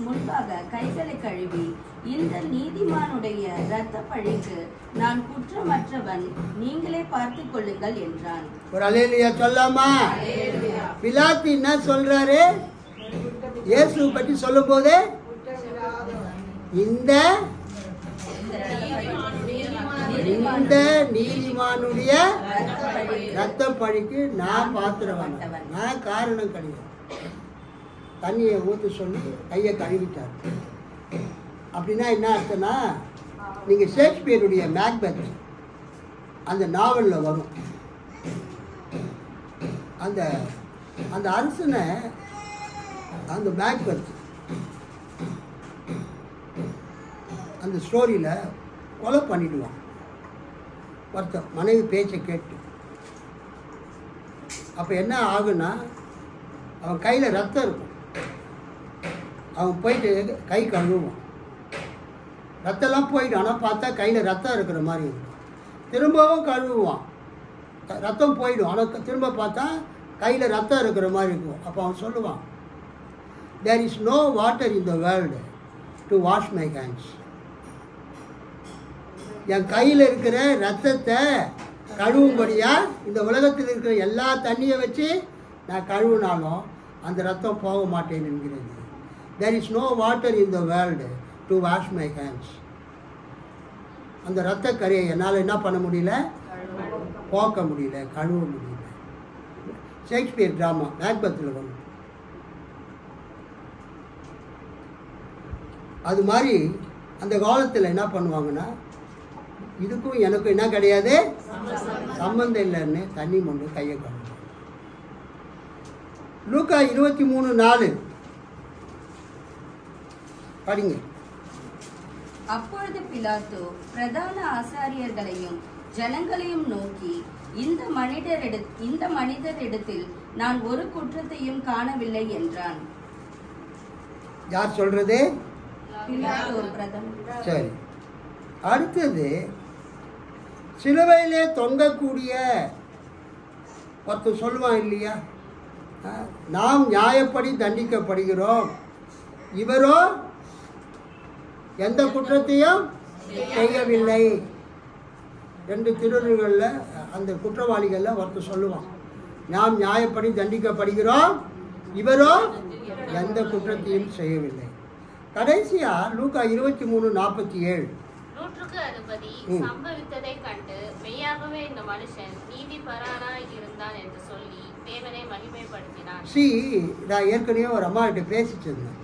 முன்பாக கைகளை கழுவி, இந்த நீதிமானுடைய இரத்த பழிக்கு நான் குற்றமற்றவன், நீங்களே பார்த்துக் கொள்ளுங்கள் என்றான். ஒரு அல்லேலூயா சொல்லாமா? பிலாத்து என்ன சொல்றாரு? இயேசு பற்றி சொல்லும் போது இந்த நீதிமானுடைய ரத்த பழிக்கு நான் பாத்திரவன், நான் காரணம் கிடையாது. தண்ணியை ஊற்ற சொல்லி கையை கழுவிட்டார். அப்படின்னா என்ன அர்த்தம்னா, நீங்கள் ஷேக்ஸ்பியருடைய மேக்பெத் அந்த நாவலில் வரும். அந்த அந்த அரசனை அந்த மேக்பெத் அந்த ஸ்டோரியில் கொலை பண்ணிடுவான் ஒருத்தன் மனைவி பேச்சை கேட்டு. அப்போ என்ன ஆகுன்னா, அவன் கையில் ரத்தம் இருக்கும். அவன் போயிட்டு கை கழுவுவான். ரத்தம்லாம் போயிடும். ஆனால் பார்த்தா கையில் ரத்தம் இருக்கிற மாதிரி இருக்கும். திரும்பவும் கழுவுவான். ரத்தம் போயிடும். ஆனால் திரும்ப பார்த்தா கையில் ரத்தம் இருக்கிற மாதிரி இருக்கும். அப்போ அவன் சொல்லுவான், there is no water in the world to wash my hands. என் கையில் இருக்கிற ரத்தத்தை கழுவும்படியா இந்த உலகத்தில் இருக்கிற எல்லா தண்ணியை வச்சு நான் கழுவுனாலும் அந்த ரத்தம் போக மாட்டேன் என்கிறது. there is no water in the world to wash my hands. அந்த ரத்த கரையை என்னால் என்ன பண்ண முடியல, போக்க முடியல, கழுவ முடியல. ஷேக்ஸ்பியர் ட்ராமா மேக்பெத்தில் வரும். அது மாதிரி அந்த காலத்தில் என்ன பண்ணுவாங்கன்னா, இதுக்கும் எனக்கும் என்ன கிடையாது, சம்பந்தம் இல்லைன்னு தண்ணி மொண்டு கையை கழுவு. லூக்கா 23:4 படிங்க. அப்பொழுது பிலாத்து பிரதான ஆசாரியர்களையும் ஜனங்களையும் நோக்கி, இந்த மனிதரிடத்தில் நான் ஒரு குற்றத்தையும் காணவில்லை என்றான். யார் சொல்றது? பிலாத்து ஒரு பிரதான. சரி, அடுத்தது சிலுவையிலே தொங்கக்கூடிய ஒருத்தர் சொல்லுவான் இல்லையா, நாம் நியாயப்படி தண்டிக்கப்படுகிறோம், இவரோ எந்த குற்றத்தையும் செய்யவில்லை. 2 திருடர்களில் அந்த குற்றவாளிகளில் ஒருத்தர் சொல்லுவான், நாம் நியாயப்படி தண்டிக்கப்படுகிறோம், இவரோ எந்த குற்றத்தையும் செய்யவில்லை. கடைசியா லூக்கா 23:47 நூற்றுக்கு அதிபதி சம்பவித்ததை கண்டு மெய்யாகவே இந்த மனுஷன் நீதிபரனாய் இருந்தான் என்று சொல்லி தேவனை மகிமைப்படுத்தினான். நான் ஏற்கனவே ஒரு அம்மா கிட்ட பேசிட்டு இருந்தேன்.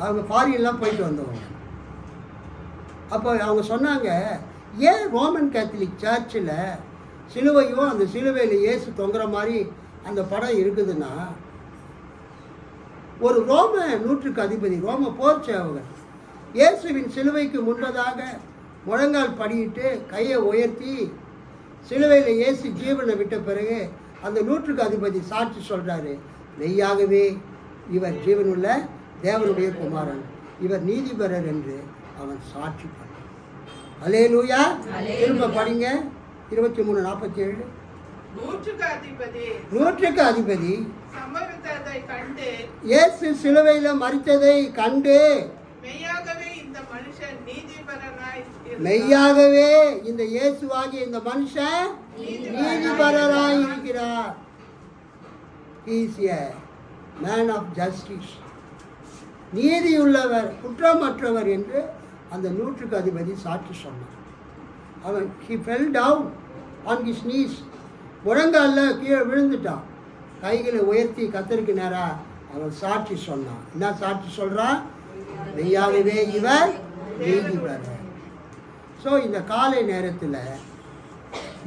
அவங்க ஃபாரின்லாம் போயிட்டு வந்தவங்க. அப்போ அவங்க சொன்னாங்க, ஏன் ரோமன் கேத்தலிக் சர்ச்சில் சிலுவையும் அந்த சிலுவையில் இயேசு தொங்குற மாதிரி அந்த படம் இருக்குதுன்னா, ஒரு ரோம நூற்றுக்கு அதிபதி, ரோம போர் சேவகன் இயேசுவின் சிலுவைக்கு முன்னதாக முழங்கால் படியிட்டு கையை உயர்த்தி சிலுவையில் இயேசு ஜீவனை விட்ட பிறகு அந்த நூற்றுக்கு அதிபதி சாட்சி சொல்கிறாரு, மெய்யாகவே இவர் ஜீவனுள்ள தேவனுடைய குமாரன், இவர் நீதிபரர் என்று அவன் சாட்சி பண்ணான். அல்லேலூயா. திரும்ப படிங்க 23:47. நூற்றுக்கு அதிபதி சம்பவித்ததை கண்டு, இயேசு சிலுவையில் மரித்ததை கண்டு, மெய்யாகவே இந்த மனுஷன் நீதிபரனாய் மெய்யாகவே இந்த இயேசுவாகிய இந்த மனுஷன் நீதிபரராய் இருக்கிறார். He is a man of justice. நீதியுள்ளவர், குற்றமற்றவர் என்று அந்த நூற்றுக்கு அதிபதி சாட்சி சொன்னார். அவன் he fell down on his knees, முழங்காலில் கீழே விழுந்துட்டான். கைகளை உயர்த்தி கத்தருக்கு நேரா அவன் சாட்சி சொன்னான். என்ன சாட்சி சொல்றான்? மெய்யாகவே இவர் நீதிபரர். ஸோ இந்த காலை நேரத்தில்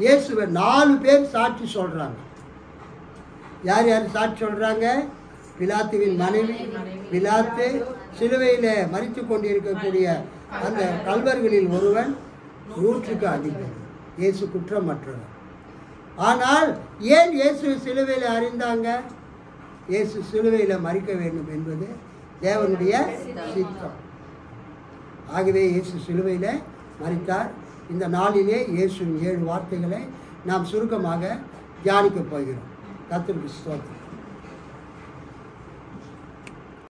இயேசுவை 4 பேர் சாட்சி சொல்றாங்க. யார் யார் சாட்சி சொல்றாங்க? பிலாத்துவின் மனைவி, பிலாத்து, சிலுவையில் மரித்து கொண்டிருக்கக்கூடிய அந்த கல்வர்களில் ஒருவன், நூற்றுக்கு அதிபதி, இயேசு குற்றமற்றவர். ஆனால் ஏன் இயேசு சிலுவையில் அறிந்தாங்க? இயேசு சிலுவையில் மரிக்க வேண்டும் என்பது தேவனுடைய சித்தம். ஆகவே இயேசு சிலுவையில் மரித்தார். இந்த நாளிலே இயேசுவின் 7 வார்த்தைகளை நாம் சுருக்கமாக தியானிக்கப் போகிறோம். கர்த்தருக்கு ஸ்தோத்திரம்.